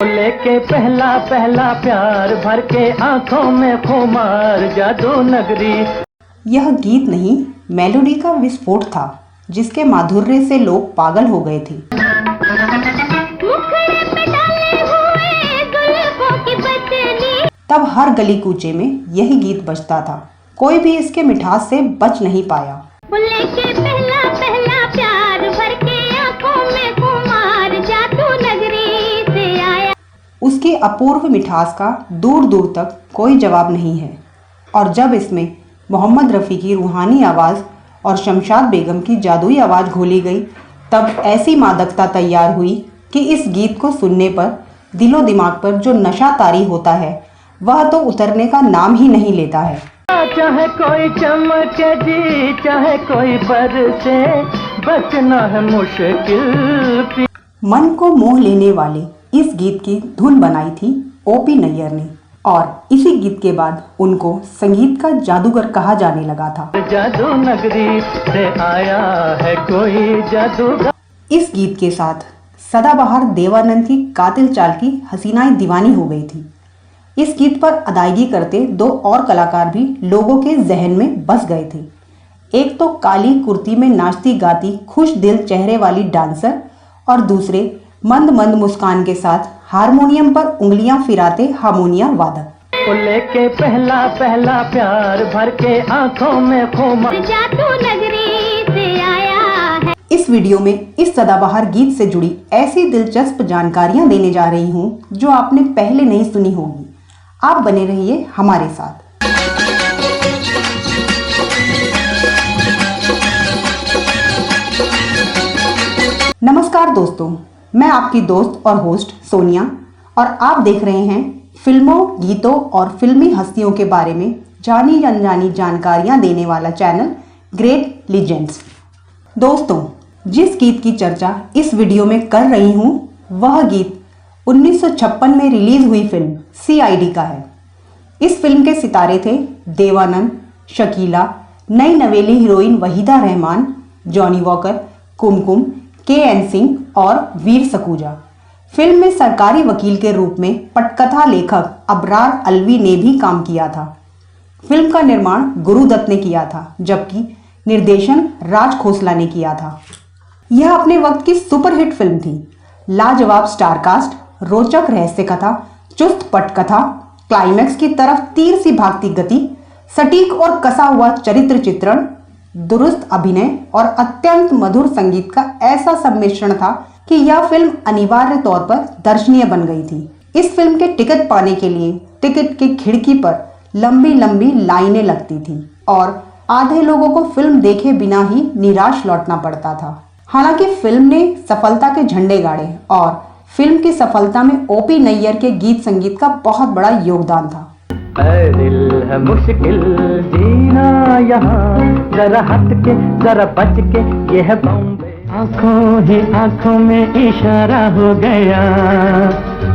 लेके पहला पहला प्यार भर के आंखों में खुमार जादू नगरी। यह गीत नहीं, मेलोडी का विस्फोट था जिसके माधुर्य से लोग पागल हो गए थे। तब हर गली कूचे में यही गीत बजता था, कोई भी इसके मिठास से बच नहीं पाया। लेके पहला पहला प्यार भर के आंखों में खुमार जादू नगरी से आया। उसकी अपूर्व मिठास का दूर दूर तक कोई जवाब नहीं है। और जब इसमें मोहम्मद रफ़ी की रूहानी आवाज़ और शमशाद बेगम की जादुई आवाज़ घोली गई, तब ऐसी मादकता तैयार हुई कि इस गीत को सुनने पर दिलो दिमाग पर जो नशा तारी होता है वह तो उतरने का नाम ही नहीं लेता है। चाहे कोई चमके जी, चाहे कोई बरसे, बचना है मुश्किल। मन को मोह लेने वाले इस गीत की धुन बनाई थी ओपी नैयर ने, और इसी गीत के बाद उनको संगीत का जादूगर कहा जाने लगा था। जादू नगरी से आया है कोई जादूगर। इस गीत के साथ सदाबहार देवानंद की कातिल चाल की हसीनाएं दीवानी हो गई थी। इस गीत पर अदायगी करते दो और कलाकार भी लोगों के जहन में बस गए थे। एक तो काली कुर्ती में नाचती गाती खुश दिल चेहरे वाली डांसर, और दूसरे मंद मंद मुस्कान के साथ हारमोनियम पर उंगलियां फिराते हारमोनियम वादक। लेके पहला पहला प्यार भर के आंखों में खुमार जादू नगरी से आया है। इस वीडियो में इस सदाबहार गीत से जुड़ी ऐसी दिलचस्प जानकारियां देने जा रही हूं जो आपने पहले नहीं सुनी होगी। आप बने रहिए हमारे साथ। नमस्कार दोस्तों, मैं आपकी दोस्त और होस्ट सोनिया, और आप देख रहे हैं फिल्मों, गीतों और फिल्मी हस्तियों के बारे में जानी अनजानी जानकारियां देने वाला चैनल ग्रेट लीजेंड्स। दोस्तों, जिस गीत की चर्चा इस वीडियो में कर रही हूं वह गीत 1956 में रिलीज हुई फिल्म CID का है। इस फिल्म के सितारे थे देवानंद, शकीला, नई नवेली heroine Waheeda Rehman, Johnny Walker, Kumkum, KN Singh और वीर सकूजा। फिल्म में सरकारी वकील के रूप में पटकथा लेखक अबरार अलवी ने भी काम किया था। फिल्म का निर्माण गुरुदत्त ने किया था, जबकि निर्देशन राज खोसला ने किया था। यह अपने वक्त की सुपरहिट फिल्म थी। लाजवाब स्टारकास्ट, रोचक रहस्य कथा, चुस्त पटकथा, क्लाइमैक्स की तरफ तीर सी भागती गति, सटीक और कसा हुआ चरित्र चित्रण, दुरुस्त अभिनय और अत्यंत मधुर संगीत का ऐसा सम्मिश्रण था कि यह फिल्म अनिवार्य तौर पर दर्शनीय बन गई थी। इस फिल्म के टिकट पाने के लिए टिकट की खिड़की पर लंबी लंबी लाइनें लगती थी और आधे लोगों को फिल्म देखे बिना ही निराश लौटना पड़ता था। हालांकि फिल्म ने सफलता के झंडे गाड़े और फिल्म की सफलता में ओपी नैयर के गीत संगीत का बहुत बड़ा योगदान था। दिल है मुश्किल जीना यहाँ, जरा हट के जरा बच के, ये है बॉम्बे। आंखों ही आंखों में इशारा हो गया,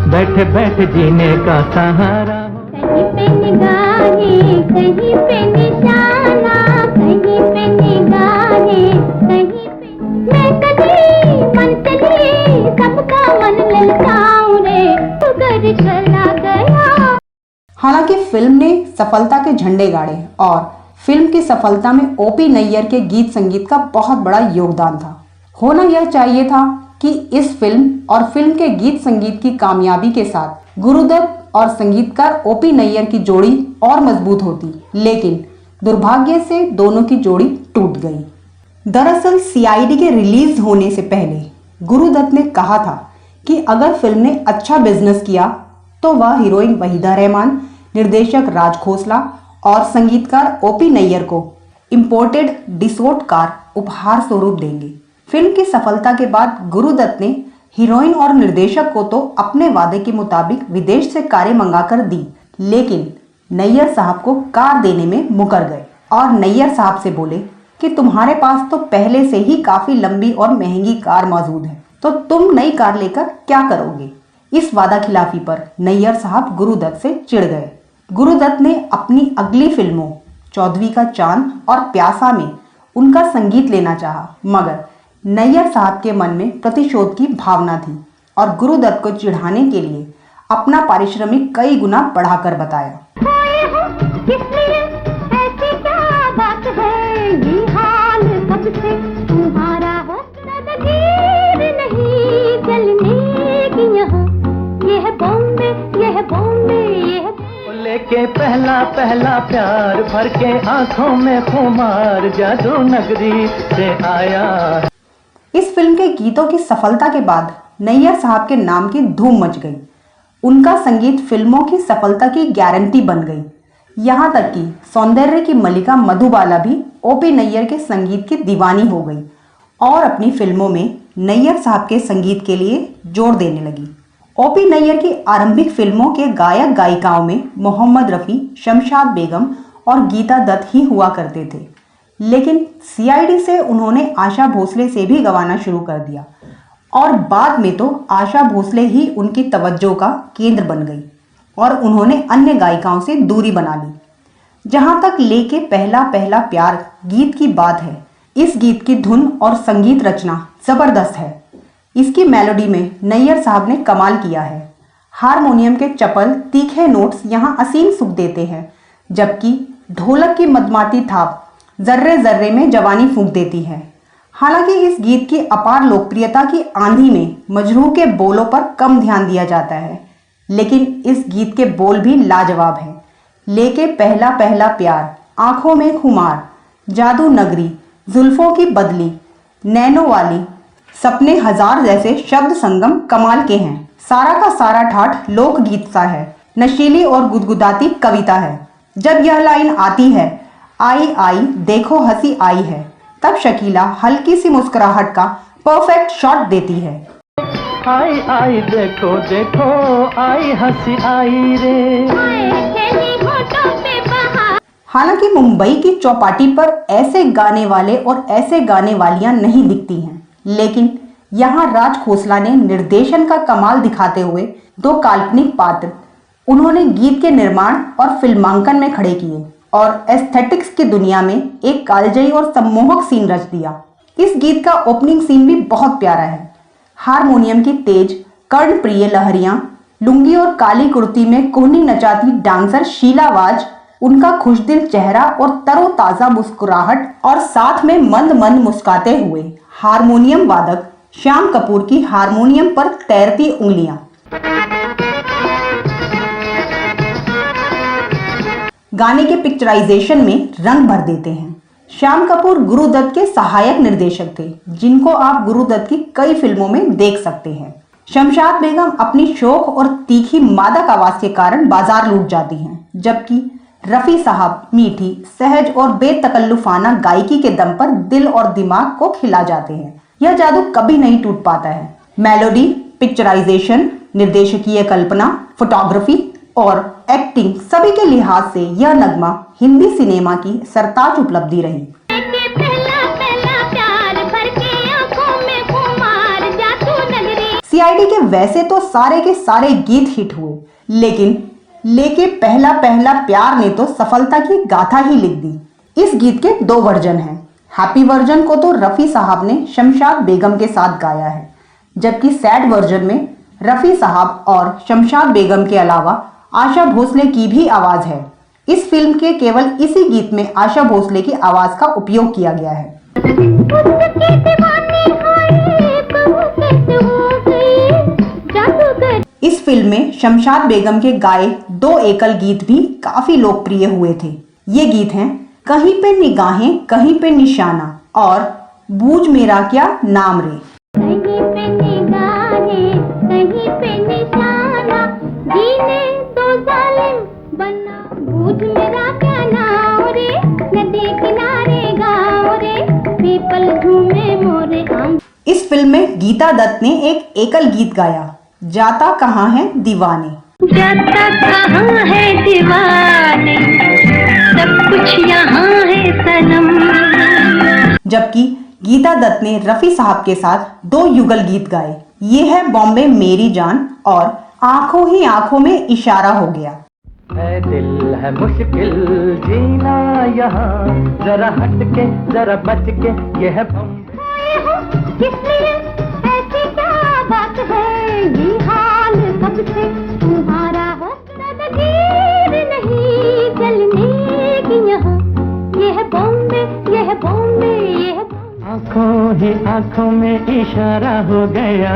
बैठे बैठे जीने का सहारा। कहीं पे निगाहें, कहीं पे निशाना, कहीं पे निगाहें, कहीं पे मैं कभी मन चली, सबका मन ललचाऊं रे, उधर चला गया। हालांकि फिल्म ने सफलता के झंडे गाड़े और फिल्म की सफलता में ओपी नैयर के गीत संगीत का बहुत बड़ा योगदान था। होना यह चाहिए था कि इस फिल्म और फिल्म के गीत संगीत की कामयाबी के साथ गुरुदत्त और संगीतकार ओपी नैयर की जोड़ी और मजबूत होती, लेकिन दुर्भाग्य से दोनों की जोड़ी टूट गई। दरअसल CID के रिलीज होने से पहले गुरुदत्त ने कहा था कि अगर फिल्म ने अच्छा बिजनेस किया तो वह हीरोइन वहीदा रहमान, निर्देशक राज खोसला और संगीतकार ओपी नैयर को इंपोर्टेड डिसोट कार उपहार स्वरूप देंगे। फिल्म की सफलता के बाद गुरुदत्त ने हीरोइन और निर्देशक को तो अपने वादे के मुताबिक विदेश से कारें मंगाकर दी, लेकिन नैयर साहब को कार देने में मुकर गए और नैयर साहब से बोले कि तुम्हारे पास तो पहले से ही काफी लंबी और महंगी कार मौजूद है, तो तुम नई कार लेकर क्या करोगे। इस वादा खिलाफी पर नैयर साहब गुरुदत्त से चिढ़ गए। गुरुदत्त ने अपनी अगली फिल्मों चौधरी का चांद और प्यासा में उनका संगीत लेना चाहा, मगर नैयर साहब के मन में प्रतिशोध की भावना थी और गुरुदत्त को चिढ़ाने के लिए अपना पारिश्रमिक कई गुना बढ़ाकर बताया। खोए हो किसलिए ऐसी क्या बात है, ये हाल कब से तुम्हारा हो, तकदीर नहीं चलने की यहाँ, यह बॉम्बे यह बॉम्बे यह लेके पहला पहला प्यार भर के आंखों में खुमार जादू नगरी से आया। इस फिल्म के गीतों की सफलता के बाद नैयर साहब के नाम की धूम मच गई। उनका संगीत फिल्मों की सफलता की गारंटी बन गई। यहाँ तक कि सौंदर्य की मलिका मधुबाला भी ओपी नैयर के संगीत की दीवानी हो गई और अपनी फिल्मों में नैयर साहब के संगीत के लिए जोर देने लगी। ओपी नैयर की आरंभिक फिल्मों के गायक गायिकाओं में मोहम्मद रफ़ी, शमशाद बेगम और गीता दत्त ही हुआ करते थे, लेकिन सीआईडी से उन्होंने आशा भोसले से भी गवाना शुरू कर दिया और बाद में तो आशा भोसले ही उनकी तवज्जो का केंद्र बन गई और उन्होंने अन्य गायिकाओं से दूरी बना ली। जहां तक लेके पहला पहला प्यार गीत की बात है, इस गीत की धुन और संगीत रचना जबरदस्त है। इसकी मेलोडी में नैयर साहब ने कमाल किया है। हारमोनियम के चपल तीखे नोट्स यहाँ असीम सुख देते हैं, जबकि ढोलक की मदमाती थाप जर्रे जर्रे में जवानी फूंक देती है। हालांकि इस गीत की अपार लोकप्रियता की आंधी में मजरूह के बोलों पर कम ध्यान दिया जाता है, लेकिन इस गीत के बोल भी लाजवाब हैं। लेके पहला पहला प्यार, आंखों में खुमार, जादू नगरी, जुल्फों की बदली, नैनो वाली, सपने हजार जैसे शब्द संगम कमाल के हैं। सारा का सारा ठाठ लोकगीत सा है, नशीली और गुदगुदाती कविता है। जब यह लाइन आती है, आई आई देखो हंसी आई है, तब शकीला हल्की सी मुस्कुराहट का परफेक्ट शॉट देती है। आई आई देखो देखो आई हंसी आई रे। हालांकि मुंबई की चौपाटी पर ऐसे गाने वाले और ऐसे गाने वालियां नहीं दिखती हैं, लेकिन यहाँ राज खोसला ने निर्देशन का कमाल दिखाते हुए दो काल्पनिक पात्र उन्होंने गीत के निर्माण और फिल्मांकन में खड़े किए और एस्थेटिक्स की दुनिया में एक कालजयी और सम्मोहक सीन रच दिया। इस गीत का ओपनिंग सीन भी बहुत प्यारा है। हारमोनियम की तेज कर्णप्रिय लहरियां, लुंगी और काली कुर्ती में कोहनी नचाती डांसर शीला वाज, उनका खुशदिल चेहरा और तरोताजा मुस्कुराहट और साथ में मंद मंद मुस्काते हुए हारमोनियम वादक श्याम कपूर की हारमोनियम पर तैरती उंगलियां, गाने के पिक्चराइजेशन में रंग भर देते हैं। श्याम कपूर गुरुदत्त के सहायक निर्देशक थे, जिनको आप गुरुदत्त की कई फिल्मों में देख सकते हैं। शमशाद बेगम अपनी शोख और तीखी मादक आवाज के कारण बाजार लूट जाती हैं, जबकि रफी साहब मीठी, सहज और बेतकल्लुफाना गायकी के दम पर दिल और दिमाग को खिला जाते हैं। यह जादू कभी नहीं टूट पाता है। मेलोडी, पिक्चराइजेशन, निर्देशकीय कल्पना, फोटोग्राफी और एक्टिंग सभी के लिहाज से यह नगमा हिंदी सिनेमा की सरताज उपलब्धि रही। सीआईडी के वैसे तो सारे के सारे गीत हिट हुए, लेकिन लेके पहला पहला प्यार ने तो सफलता की गाथा ही लिख दी। इस गीत के दो वर्जन हैं। हैप्पी वर्जन को तो रफी साहब ने शमशाद बेगम के साथ गाया है, जबकि सैड वर्जन में रफी साहब और शमशाद बेगम के अलावा आशा भोसले की भी आवाज है। इस फिल्म के केवल इसी गीत में आशा भोसले की आवाज का उपयोग किया गया है। इस फिल्म में शमशाद बेगम के गाए दो एकल गीत भी काफी लोकप्रिय हुए थे। ये गीत हैं कहीं पे निगाहें कहीं पे निशाना और बूझ मेरा क्या नाम रे। कहीं पे निगाहें कहीं पे निशाना, जीने तो जालिम बना, बूझ मेरा क्या नाम रे, नदी किनारे गाँव रे, पीपल झूमे मोरे आम। इस फिल्म में गीता दत्त ने एक एकल गीत गाया, जाता कहाँ है दीवाने। जाता कहाँ है दीवाने, सब कुछ यहाँ है सनम। जबकि गीता दत्त ने रफी साहब के साथ दो युगल गीत गाए। ये है बॉम्बे मेरी जान और आंखों ही आंखों में इशारा हो गया। है दिल है मुश्किल जीना यहाँ, जरा हट के जरा बच के, ये है किसलिए ऐसी क्या बात है, ये हाल कब से आंखों में इशारा हो गया,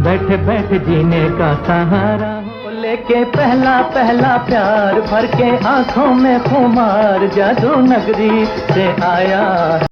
बैठे बैठे जीने का सहारा हो। लेके पहला पहला प्यार भर के आंखों में खुमार, जादू नगरी से आया।